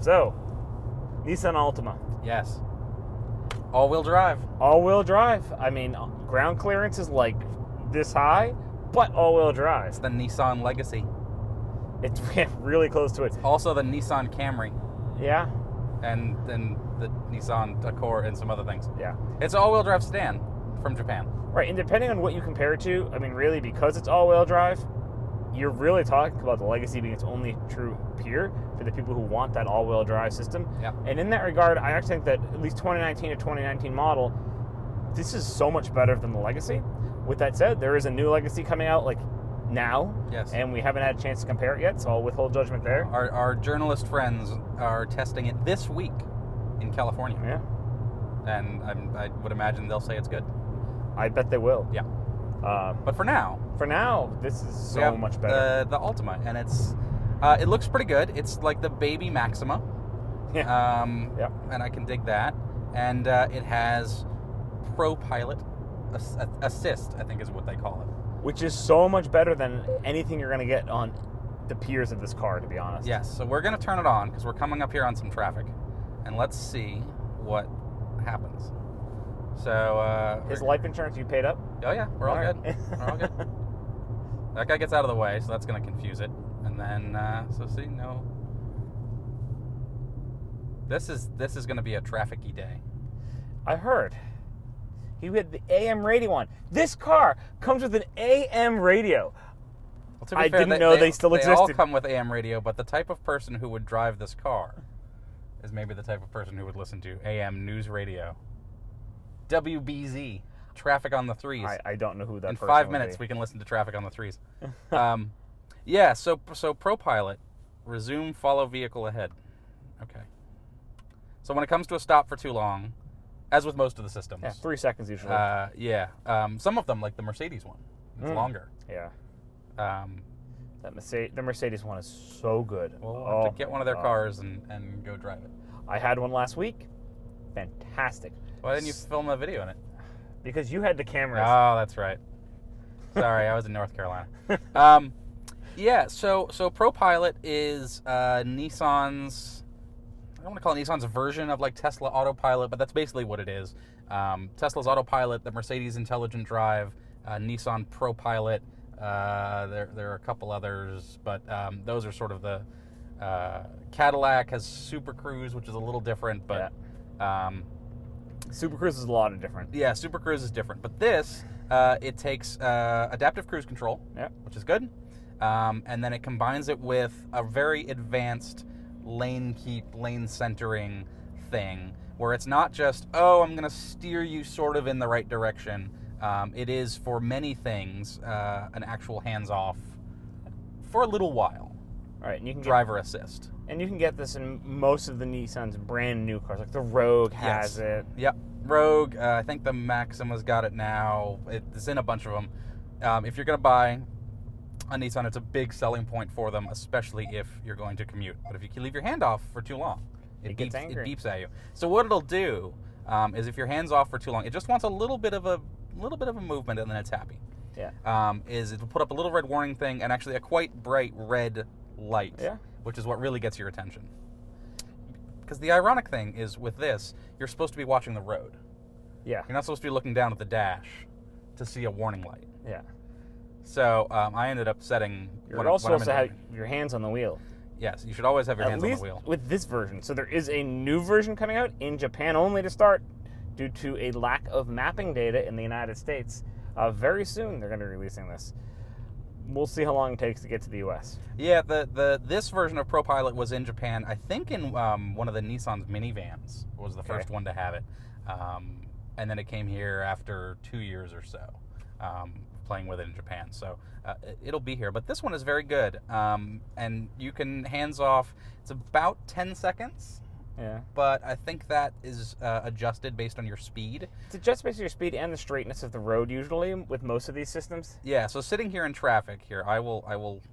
So, Nissan Altima. Yes. All-wheel drive. All-wheel drive. I mean, ground clearance is like this high, but all-wheel drive. It's the Nissan Legacy. It's really close to it. Also the Nissan Camry. Yeah. And the Nissan Accord and some other things. Yeah. It's an all-wheel drive sedan from Japan. Right, and depending on what you compare it to, I mean, really, because it's all-wheel drive, you're really talking about the Legacy being its only true peer for the people who want that all-wheel drive system. Yeah. And in that regard, I actually think that at least 2019 to 2019 model, this is so much better than the Legacy. With that said, there is a new Legacy coming out, like, now. Yes. And we haven't had a chance to compare it yet, so I'll withhold judgment there. Our journalist friends are testing it this week in California. Yeah. And I would imagine they'll say it's good. I bet they will. Yeah. But for now, this is so much better. The Altima, and it looks pretty good. It's like the baby Maxima. Yeah. And I can dig that. And it has ProPilot Assist, I think is what they call it. Which is so much better than anything you're going to get on the peers of this car, to be honest. Yes, so we're going to turn it on because we're coming up here on some traffic. And let's see what happens. So, his life insurance, you paid up? Oh, yeah, we're all All good. right. We're all good. That guy gets out of the way, so that's going to confuse it. And then, so see, no. This is going to be a traffic-y day. I heard. He had the AM radio on. This car comes with an AM radio. Well, to be I fair, didn't know they still existed. They all come with AM radio, but the type of person who would drive this car is maybe the type of person who would listen to AM news radio. WBZ, Traffic on the Threes. I don't know who that In person 5 would minutes, be. we can listen to Traffic on the Threes. Yeah, so ProPilot, resume follow vehicle ahead. Okay. So when it comes to a stop for too long, as with most of the systems. Yeah, 3 seconds usually. Some of them, like the Mercedes one, it's longer. Yeah. Um, The Mercedes one is so good. We'll have to get one of their cars and go drive it. I had one last week. Fantastic. Why didn't you film a video in it? Because you had the cameras. Oh, that's right. Sorry, I was in North Carolina. Yeah, so ProPilot is Nissan's, I don't want to call it Nissan's version of like Tesla Autopilot, but that's basically what it is. Tesla's Autopilot, the Mercedes Intelligent Drive, Nissan ProPilot. There are a couple others, but those are sort of the Cadillac has Super Cruise, which is a little different, but Super Cruise is a lot of different. Yeah, Super Cruise is different, but this it takes adaptive cruise control, which is good, and then it combines it with a very advanced lane keep, lane centering thing, where it's not just, I'm going to steer you sort of in the right direction. It is, for many things, an actual hands-off for a little while. All right, and you can driver assist. And you can get this in most of the Nissan's brand new cars. Like the Rogue has it. Yep, Rogue. I think the Maxima's got it now. It's in a bunch of them. If you're going to buy a Nissan, it's a big selling point for them, especially if you're going to commute. But if you can leave your hand off for too long, it gets angry. It beeps at you. So what it'll do is, if your hand's off for too long, it just wants a little bit of a movement, and then it's happy. Yeah. Is it'll put up a little red warning thing, and actually a quite bright red light. Yeah. Which is what really gets your attention. Because the ironic thing is, with this, you're supposed to be watching the road. Yeah. You're not supposed to be looking down at the dash to see a warning light. Yeah. So I ended up setting... You're also supposed to have your hands on the wheel. Yes, you should always have your hands on the wheel. With this version. So there is a new version coming out in Japan only to start, due to a lack of mapping data in the United States. Very soon they're going to be releasing this. We'll see how long it takes to get to the U.S. Yeah, this version of ProPilot was in Japan, I think in one of the Nissan's minivans was the first one to have it. And then it came here after 2 years or so, playing with it in Japan. So it'll be here. But this one is very good. And you can hands off. It's about 10 seconds. Yeah. But I think that is adjusted based on your speed. It's adjusted based on your speed and the straightness of the road, usually, with most of these systems. Yeah, so sitting here in traffic here, I will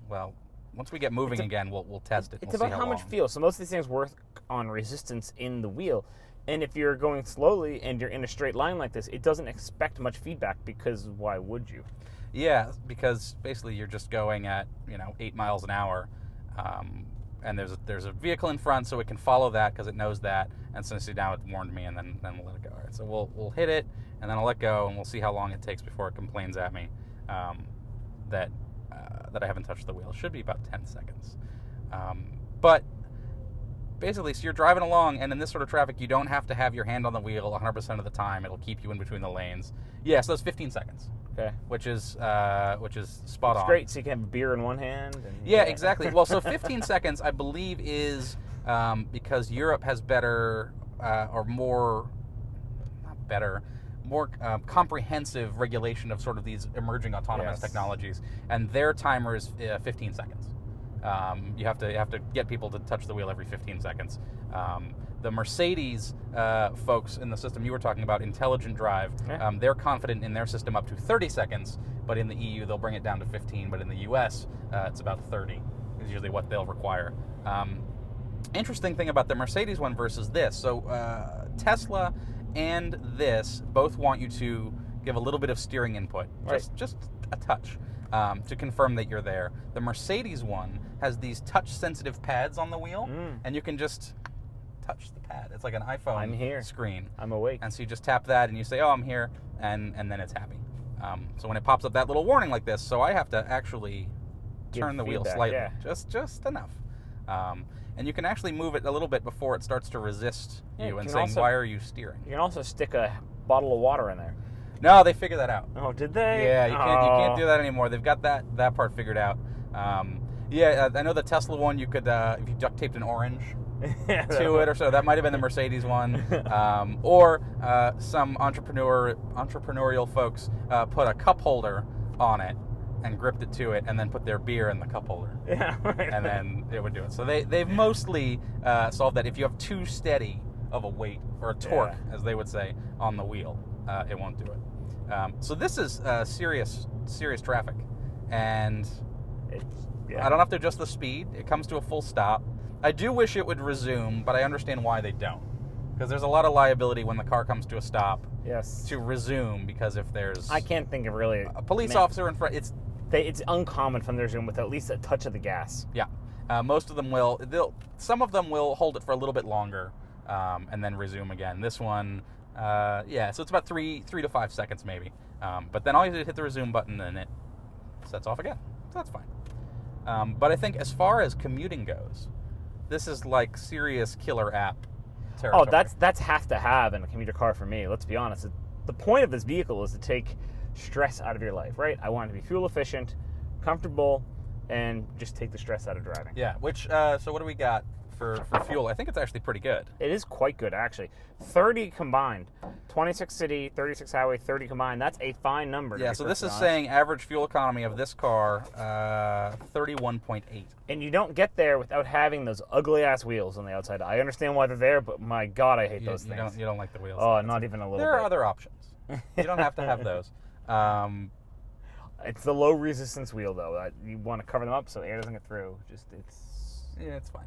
well, once we get moving again, we'll test it. It's about how much feel. So most of these things work on resistance in the wheel. And if you're going slowly and you're in a straight line like this, it doesn't expect much feedback, because why would you? Yeah, because basically you're just going at, 8 miles an hour. and there's a vehicle in front, so it can follow that because it knows that. And so now it warned me, and then we'll let it go. All right, so we'll hit it, and then I'll let go, and we'll see how long it takes before it complains at me that I haven't touched the wheel. It should be about 10 seconds. But basically, so you're driving along, and in this sort of traffic, you don't have to have your hand on the wheel 100% of the time. It'll keep you in between the lanes. Yeah, so that's 15 seconds. Okay. Which is spot on. It's great, so you can have a beer in one hand. And, yeah, exactly. Well, so 15 seconds, I believe, is because Europe has better or more, not better, more comprehensive regulation of sort of these emerging autonomous technologies, and their timer is 15 seconds. You have to get people to touch the wheel every 15 seconds. The Mercedes folks in the system you were talking about, Intelligent Drive, they're confident in their system up to 30 seconds, but in the EU they'll bring it down to 15, but in the US it's about 30 is usually what they'll require. Interesting thing about the Mercedes one versus this. So Tesla and this both want you to give a little bit of steering input, just a touch. To confirm that you're there. The Mercedes one has these touch-sensitive pads on the wheel, and you can just touch the pad. It's like an iPhone I'm here. screen. I'm awake. And so you just tap that, and you say, oh, I'm here, and then it's happy. So when it pops up that little warning like this, so I have to actually turn the wheel slightly, just enough. And you can actually move it a little bit before it starts to resist you and saying, why are you steering? You can also stick a bottle of water in there. No, they figured that out. Oh, did they? Yeah, you can't do that anymore. They've got that part figured out. I know the Tesla one, you could, if you duct taped an orange to it or so, that might have been the Mercedes one. Or some entrepreneurial folks put a cup holder on it and gripped it to it and then put their beer in the cup holder. Yeah, right. And then it would do it. So they've mostly solved that. If you have too steady of a weight, or a torque, as they would say, on the wheel, it won't do it. So this is serious traffic, and I don't have to adjust the speed. It comes to a full stop. I do wish it would resume, but I understand why they don't, because there's a lot of liability when the car comes to a stop. Yes. To resume, because if there's I can't think of really a police officer in front, it's uncommon for them to resume with at least a touch of the gas. Yeah, most of them will. Some of them will hold it for a little bit longer, and then resume again. This one. So it's about 3 to 5 seconds maybe. But then all you do is hit the resume button and it sets off again. So that's fine. But I think as far as commuting goes, this is like serious killer app territory. Oh, that's have to have in a commuter car for me. Let's be honest. The point of this vehicle is to take stress out of your life, right? I want it to be fuel efficient, comfortable, and just take the stress out of driving. Yeah, which, so what do we got for fuel? I think it's actually pretty good. It is quite good, actually. 30 combined. 26 city, 36 highway, 30 combined. That's a fine number. Yeah, so this is saying average fuel economy of this car, 31.8. And you don't get there without having those ugly-ass wheels on the outside. I understand why they're there, but my God, I hate those things. You don't like the wheels. Oh, not even a little bit. There are other options. You don't have to have those. It's the low-resistance wheel, though. You want to cover them up so air doesn't get through. Yeah, it's fine.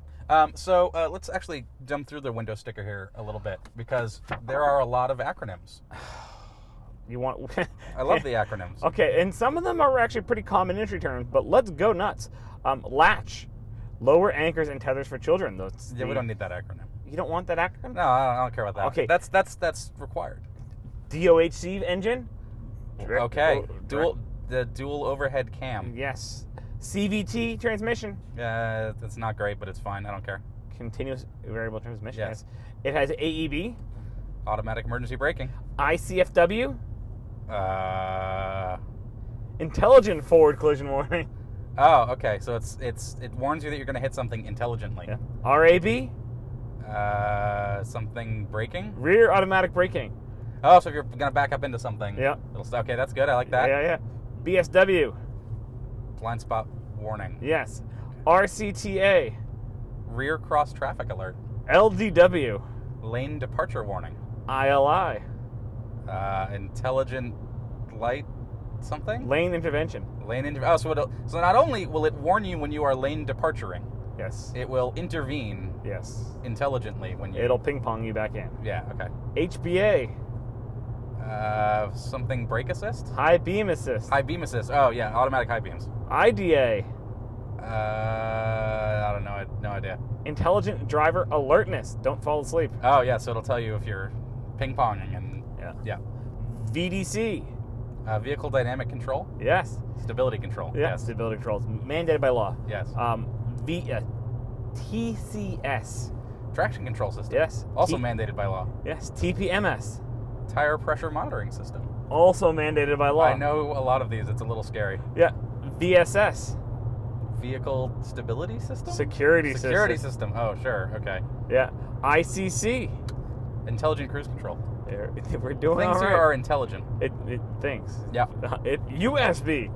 So let's actually jump through the window sticker here a little bit, because there are a lot of acronyms. You want? I love the acronyms. Okay, and some of them are actually pretty common industry terms, but let's go nuts. Latch, lower anchors and tethers for children. We don't need that acronym. You don't want that acronym? No, I don't care about that. Okay, that's required. DOHC engine. Okay, the dual overhead cam. Yes. CVT transmission. That's not great, but it's fine. I don't care. Continuous variable transmission. Yes. It has AEB. Automatic emergency braking. ICFW. Intelligent forward collision warning. Oh, okay. So it warns you that you're going to hit something intelligently. Yeah. RAB. Something braking. Rear automatic braking. Oh, so if you're going to back up into something. Yeah. Okay, that's good. I like that. Yeah. BSW. Blind spot warning. Yes. RCTA. Rear cross traffic alert. LDW. Lane departure warning. ILI. Intelligent light something? Lane intervention. So not only will it warn you when you are lane departuring. Yes. It will intervene. Yes. Intelligently when you. It'll ping pong you back in. Yeah. Okay. HBA. Something brake assist? High beam assist. High beam assist. Oh, yeah. Automatic high beams. IDA. I don't know. I no idea. Intelligent driver alertness. Don't fall asleep. Oh, yeah, so it'll tell you if you're ping-ponging and... Yeah. VDC. Vehicle dynamic control? Yes. Stability control. Yeah, Yes. stability control. It's mandated by law. Yes. TCS. Traction control system. Yes. Also mandated by law. Yes. TPMS. Tire pressure monitoring system. Also mandated by law. I know a lot of these. It's a little scary. Yeah. VSS. Vehicle stability system? Security system. Oh, sure. Okay. Yeah. ICC. Intelligent cruise control. We're doing Things all right. here are intelligent. It thinks. Yeah. USB.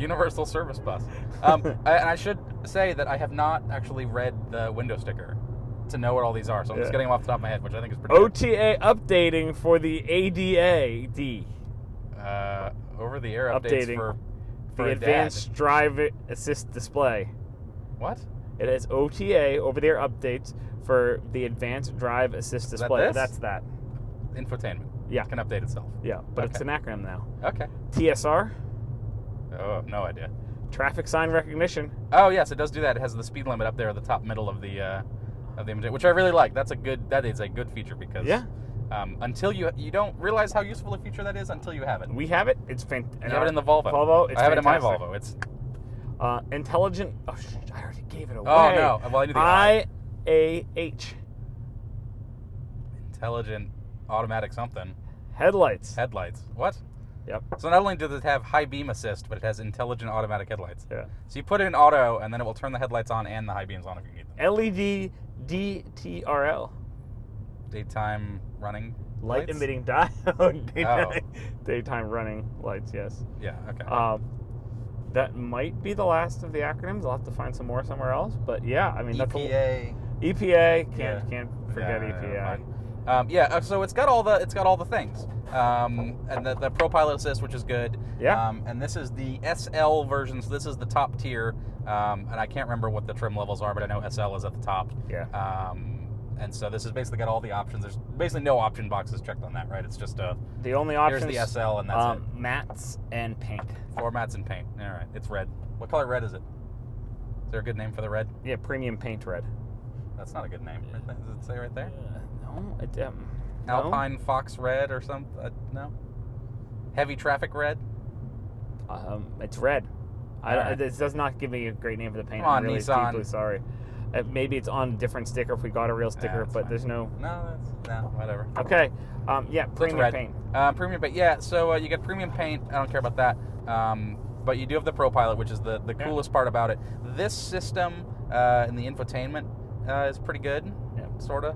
Universal service bus. And I should say that I have not actually read the window sticker to know what all these are, so I'm just getting them off the top of my head, which I think is pretty OTA updating for the ADA. Over-the-air updates for the a advanced dad. drive assist display. What? It has OTA over-the-air updates for the advanced drive assist display. this? That's that. Infotainment. Yeah. It can update itself. Yeah, but it's Okay. an acronym now. Okay. TSR. Oh, no idea. Traffic sign recognition. Oh, yes, it does do that. It has the speed limit up there at the top middle of the image, which I really like. That is a good feature because until you don't realize how useful a feature that is until you have it. We have it. It's fantastic. You have it in the Volvo. It's I have it in my fantastic. Volvo. It's Intelligent. Oh, I already gave it away. Oh no! Well, I knew the IAH. Intelligent automatic something. Headlights. Headlights. What? Yep. So not only does it have high beam assist, but it has intelligent automatic headlights. Yeah. So you put it in auto, and then it will turn the headlights on and the high beams on if you need them. LED DTRL. Daytime running Light lights? emitting diode. Daytime running lights. Yes. Yeah. Okay. That might be the last of the acronyms. I'll have to find some more somewhere else. But yeah, I mean that's EPA. EPA. Can't forget EPA. So it's got all the things, and the ProPilot assist, which is good. Yeah. And this is the SL version, so this is the top tier. And I can't remember what the trim levels are, but I know SL is at the top. Yeah. And so this has basically got all the options. There's basically no option boxes checked on that, right? It's just the only options. here's the SL, and that's it. Mats and paint. Floor mats and paint. All right, it's red. What color red is it? Is there a good name for the red? Yeah, premium paint red. That's not a good name. Right there. Does it say right there? No, it no. Alpine Fox Red or something? No. Heavy Traffic Red. It's red. Alright. This does not give me a great name for the paint. Come on, I'm really Nissan. deeply sorry. Maybe it's on a different sticker if we got a real sticker, that's but fine. there's no. Whatever. Okay. Yeah, So it's premium red. paint. Premium paint. Yeah. So you get premium paint. I don't care about that. But you do have the ProPilot, which is the coolest part about it. This system in the infotainment is pretty good. Yeah. Sorta.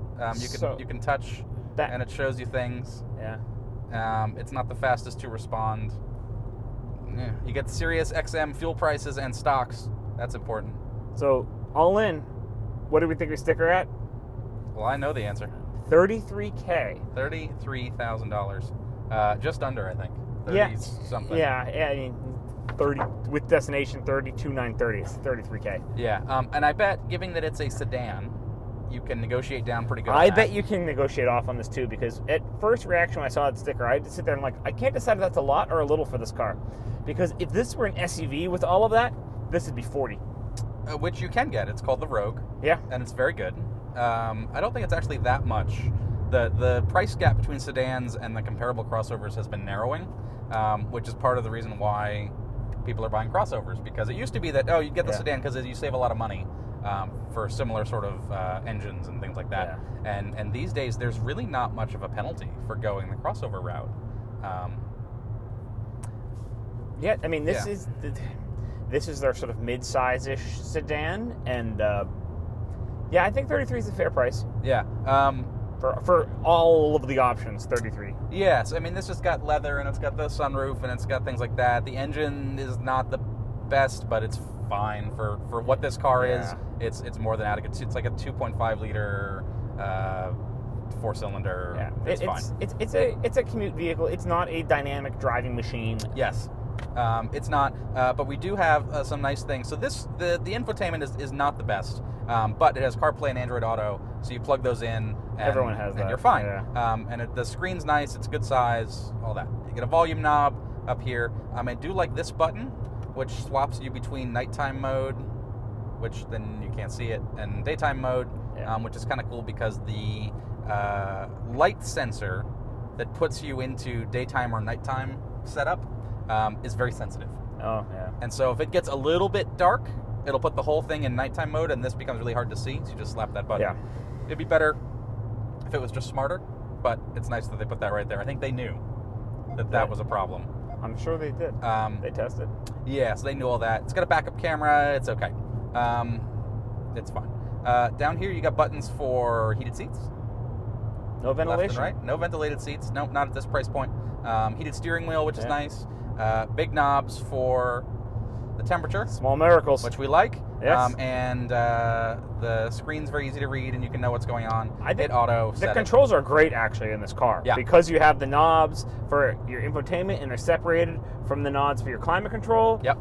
You can touch That- and it shows you things. Yeah. It's not the fastest to respond. Yeah. You get Sirius XM fuel prices and stocks. That's important. So all in, what do we think we sticker at? Well, I know the answer. $33K. $33,000. Just under, I think. 30 Yeah. something. Yeah. I mean, 30 with destination 32,930. It's $33K. Yeah. And I bet, given that it's a sedan, you can negotiate down pretty good. I bet you can negotiate off on this too, because at first reaction when I saw that sticker, I had to sit there and I can't decide if that's a lot or a little for this car. Because if this were an SUV with all of that, this would be 40. Which you can get. It's called the Rogue. Yeah. And it's very good. I don't think it's actually that much. The price gap between sedans and the comparable crossovers has been narrowing, which is part of the reason why people are buying crossovers. Because it used to be that, you get the sedan because you save a lot of money for similar sort of engines and things like that. Yeah. And these days, there's really not much of a penalty for going the crossover route. Yeah, I mean, this is their sort of mid-size-ish sedan, and I think 33 is a fair price. Yeah. For all of the options, 33. Yes, I mean, this has got leather, and it's got the sunroof, and it's got things like that. The engine is not the best, but it's fine for what this car is. It's more than adequate. It's like a 2.5 liter 4-cylinder. Yeah, it's fine. It's a commute vehicle. It's not a dynamic driving machine. Yes. It's not, but we do have some nice things. So the infotainment is not the best, but it has CarPlay and Android Auto, so you plug those in, and Everyone has that. and you're fine. Yeah. And the screen's nice, it's good size, all that. You get a volume knob up here. I do like this button, which swaps you between nighttime mode which then you can't see it, and daytime mode, which is kind of cool because the light sensor that puts you into daytime or nighttime setup is very sensitive. Oh, yeah. And so if it gets a little bit dark, it'll put the whole thing in nighttime mode, and this becomes really hard to see, so you just slap that button. Yeah. It'd be better if it was just smarter, but it's nice that they put that right there. I think they knew that was a problem. I'm sure they did. They tested. Yeah, so they knew all that. It's got a backup camera. It's okay. It's fine. Down here, you got buttons for heated seats. No ventilation. Left and right. No ventilated seats. Nope, not at this price point. Heated steering wheel, which is nice. Big knobs for the temperature. Small miracles. Which we like. Yes. And the screen's very easy to read, and you can know what's going on. I think auto the controls are great, actually, in this car. Yeah. Because you have the knobs for your infotainment, and they're separated from the knobs for your climate control. Yep.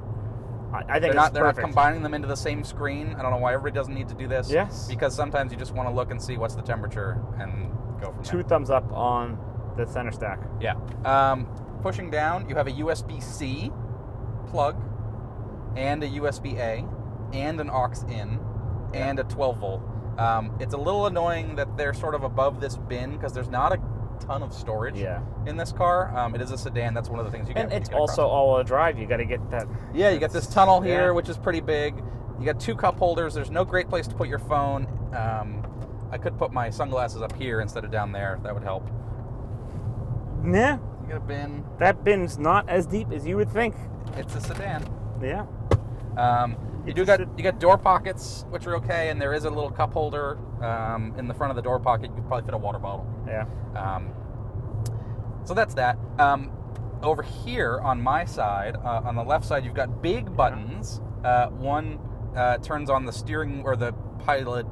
I think they're not combining them into the same screen. I don't know why everybody doesn't need to do this. Yes. Because sometimes you just want to look and see what's the temperature and go from there. 2 thumbs up on the center stack. Yeah. Pushing down, you have a USB-C plug and a USB-A and an aux-in and a 12-volt. It's a little annoying that they're sort of above this bin because there's not a ton of storage in this car. It is a sedan. That's one of the things you get. And it's also all-wheel drive. You got to get that. Yeah, you got this tunnel here, which is pretty big. You got 2 cup holders. There's no great place to put your phone. I could put my sunglasses up here instead of down there. That would help. Nah. You got a bin. That bin's not as deep as you would think. It's a sedan. Yeah. You got door pockets, which are okay, and there is a little cup holder in the front of the door pocket. You could probably fit a water bottle. Yeah. So that's that. Over here on my side, on the left side, you've got big buttons. One turns on the steering or the pilot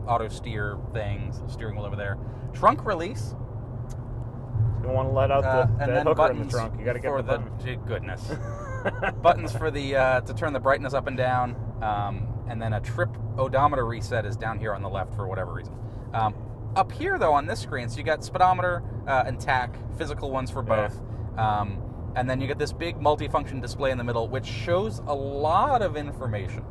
auto steer things, steering wheel over there. Trunk release. You don't want to let out the hooker in the trunk. You got to get the button. Goodness. Buttons for the to turn the brightness up and down, and then a trip odometer reset is down here on the left for whatever reason. Up here, though, on this screen, so you got speedometer and tach, physical ones for both. And then you get this big multifunction display in the middle, which shows a lot of information.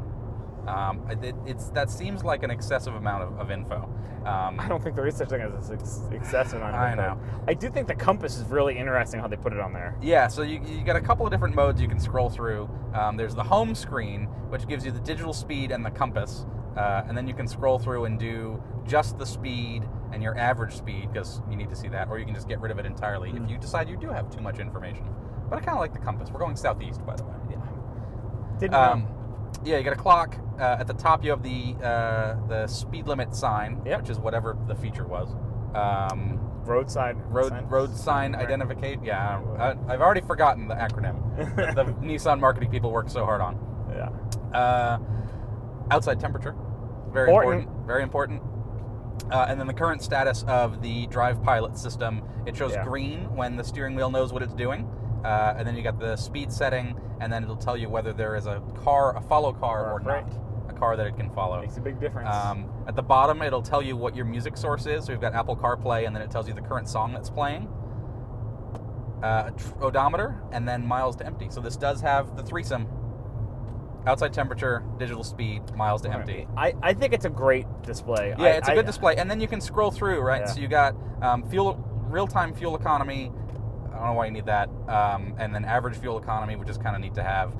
That seems like an excessive amount of info. I don't think there is such thing as an excessive amount of info. I know. I do think the compass is really interesting how they put it on there. Yeah, so you got a couple of different modes you can scroll through. There's the home screen, which gives you the digital speed and the compass. And then you can scroll through and do just the speed and your average speed, because you need to see that, or you can just get rid of it entirely if you decide you do have too much information. But I kind of like the compass. We're going southeast, by the way. Yeah. Yeah, you got a clock. At the top, you have the speed limit sign, which is whatever the feature was. Road sign identification. Yeah, I've already forgotten the acronym that the Nissan marketing people worked so hard on. Yeah. Outside temperature, very important. Very important. And then the current status of the Drive Pilot system. It shows green when the steering wheel knows what it's doing. And then you got the speed setting, and then it'll tell you whether there is a follow car or not. A car that it can follow. Makes a big difference. At the bottom, it'll tell you what your music source is. So we've got Apple CarPlay, and then it tells you the current song that's playing. Odometer, and then miles to empty. So this does have the threesome. Outside temperature, digital speed, miles to empty. I think it's a great display. Yeah, it's a good display. And then you can scroll through, right? Yeah. So you got real-time fuel economy. I don't know why you need that. And then average fuel economy, which is kind of neat to have.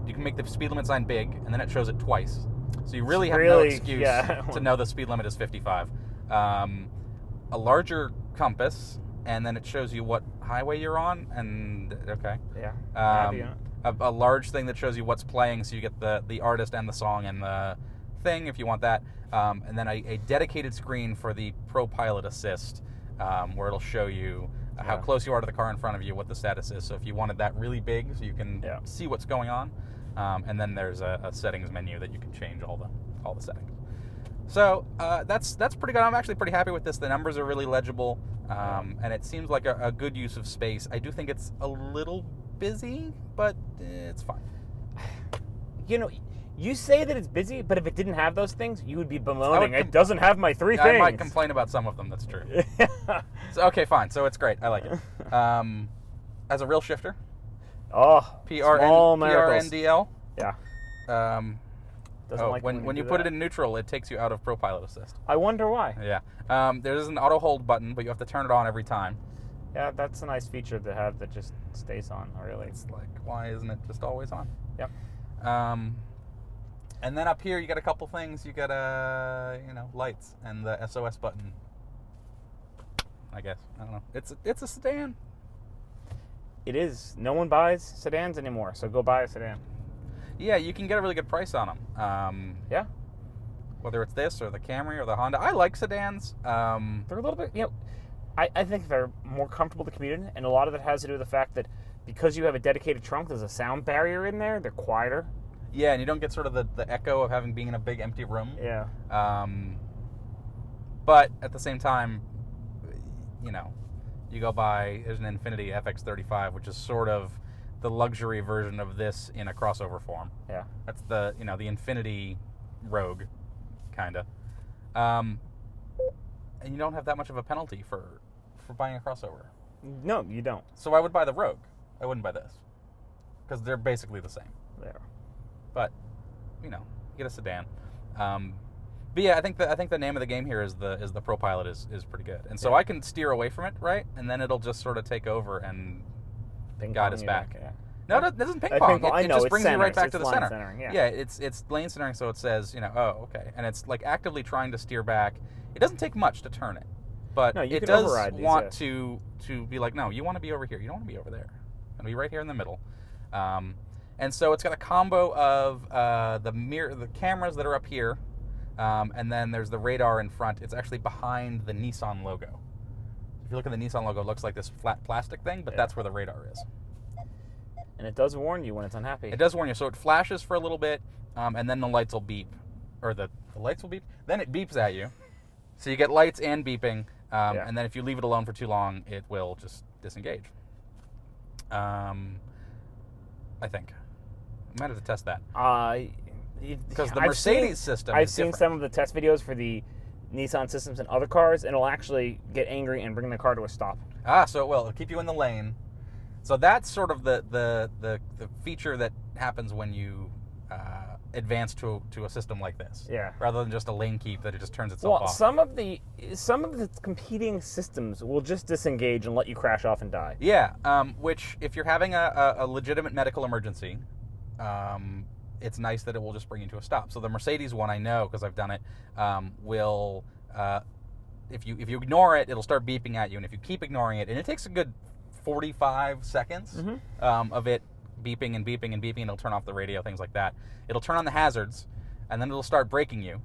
You can make the speed limit sign big, and then it shows it twice. So you really have no excuse to know the speed limit is 55. A larger compass, and then it shows you what highway you're on, and okay. Yeah. A large thing that shows you what's playing, so you get the artist and the song and the thing if you want that. And then a dedicated screen for the ProPilot Assist, where it'll show you how close you are to the car in front of you, what the status is. So if you wanted that really big, so you can see what's going on. And then there's a settings menu that you can change all the settings. So that's pretty good. I'm actually pretty happy with this. The numbers are really legible, and it seems like a good use of space. I do think it's a little busy, but it's fine. You know, you say that it's busy, but if it didn't have those things, you would be bemoaning. It doesn't have my 3 things. I might complain about some of them. That's true. So, okay, fine. So it's great. I like it. As a real shifter. Oh, small miracles. PRNDL. Yeah. Doesn't like when you put it in neutral, it takes you out of ProPilot assist. I wonder why. Yeah. There's an auto hold button, but you have to turn it on every time. Yeah, that's a nice feature to have that just stays on, really. It's like, why isn't it just always on? Yep. And then up here, you got a couple things. You got lights and the SOS button. I guess. I don't know. It's a sedan. It is. No one buys sedans anymore, so go buy a sedan. Yeah, you can get a really good price on them. Yeah. Whether it's this or the Camry or the Honda. I like sedans. They're a little bit, I think they're more comfortable to commute in, and a lot of it has to do with the fact that because you have a dedicated trunk, there's a sound barrier in there. They're quieter. Yeah, and you don't get sort of the echo of being in a big empty room. Yeah. But at the same time, you go buy, there's an Infiniti FX35, which is sort of the luxury version of this in a crossover form. Yeah. That's the Infiniti Rogue, kind of. And you don't have that much of a penalty for buying a crossover. No, you don't. So I would buy the Rogue. I wouldn't buy this. Because they're basically the same. There. But, get a sedan. But yeah, I think the name of the game here is the ProPilot is pretty good. And so I can steer away from it, right? And then it'll just sort of take over and guide us back. Yeah. No, it doesn't ping pong. It just brings you right back to the center. Centering, yeah, it's lane centering, so it says, oh, okay. And it's like actively trying to steer back. It doesn't take much to turn it. But it does want to be like, no, you want to be over here. You don't want to be over there. You want to be right here in the middle. And so it's got a combo of the cameras that are up here, and then there's the radar in front. It's actually behind the Nissan logo. If you look at the Nissan logo, it looks like this flat plastic thing, but that's where the radar is. And it does warn you when it's unhappy. It does warn you. So it flashes for a little bit, and then the lights will beep. Or the lights will beep? Then it beeps at you. So you get lights and beeping, and then if you leave it alone for too long, it will just disengage. I think. I might have to test that. Because the Mercedes system I've is seen different. some of the test videos for the Nissan systems in other cars, and it'll actually get angry and bring the car to a stop. So it will. It'll keep you in the lane. So that's sort of the feature that happens when you advance to a system like this. Yeah. Rather than just a lane keep that it just turns itself off. Some of the competing systems will just disengage and let you crash off and die. Yeah. Which, if you're having a legitimate medical emergency, it's nice that it will just bring you to a stop. So the Mercedes one, I know because I've done it, will if you ignore it, it'll start beeping at you, and if you keep ignoring it, and it takes a good 45 seconds of it beeping and beeping and beeping, and it'll turn off the radio, things like that. It'll turn on the hazards, and then it'll start braking you,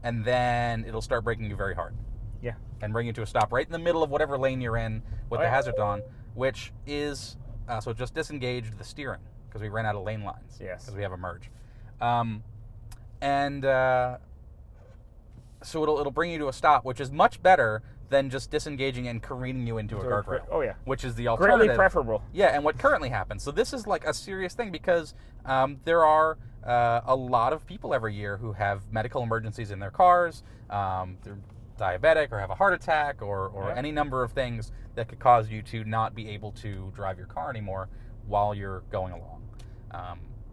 and then it'll start braking you very hard. Yeah. And bring you to a stop right in the middle of whatever lane you're in with the hazards on, which is, so it just disengaged the steering because we ran out of lane lines. Yes. Because we have a merge. So it'll bring you to a stop, which is much better than just disengaging and careening you into a guardrail. Oh, yeah. Which is the alternative. Greatly preferable. Yeah, and what currently happens. So this is like a serious thing because there are a lot of people every year who have medical emergencies in their cars. They're diabetic or have a heart attack or any number of things that could cause you to not be able to drive your car anymore while you're going along.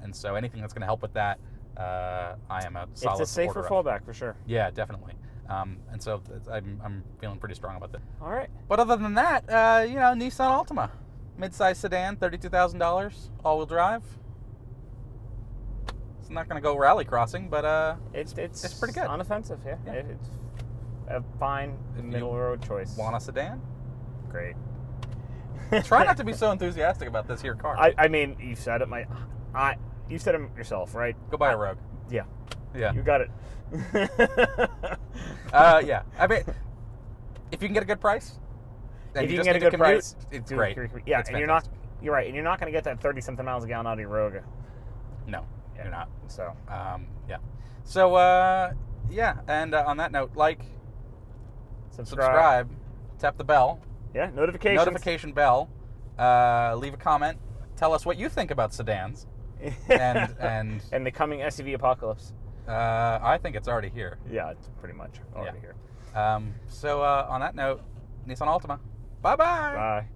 And so anything that's going to help with that, I am a solid It's a safer supporter fallback for sure. Yeah, definitely. And so I'm feeling pretty strong about that. All right. But other than that, Nissan Altima, mid-size sedan, $32,000, all-wheel drive. It's not going to go rally crossing, but it's pretty good. Unoffensive, yeah. It's a fine middle road choice. Want a sedan? Great. Try not to be so enthusiastic about this here car. I mean, you said it. You said it yourself, right? Go buy a Rogue. Yeah. Yeah. You got it. Yeah. I mean, if you can get a good price, if you can get a good price, it's great. Yeah, it's and you're right, and you're not going to get that 30-something miles a gallon out of your Rogue. No, you're not. So. Yeah. So, yeah, and on that note, subscribe, tap the bell. Yeah, notification bell. Leave a comment. Tell us what you think about sedans. and the coming SUV apocalypse. I think it's already here. Yeah, it's pretty much already here. So on that note, Nissan Altima. Bye-bye. Bye.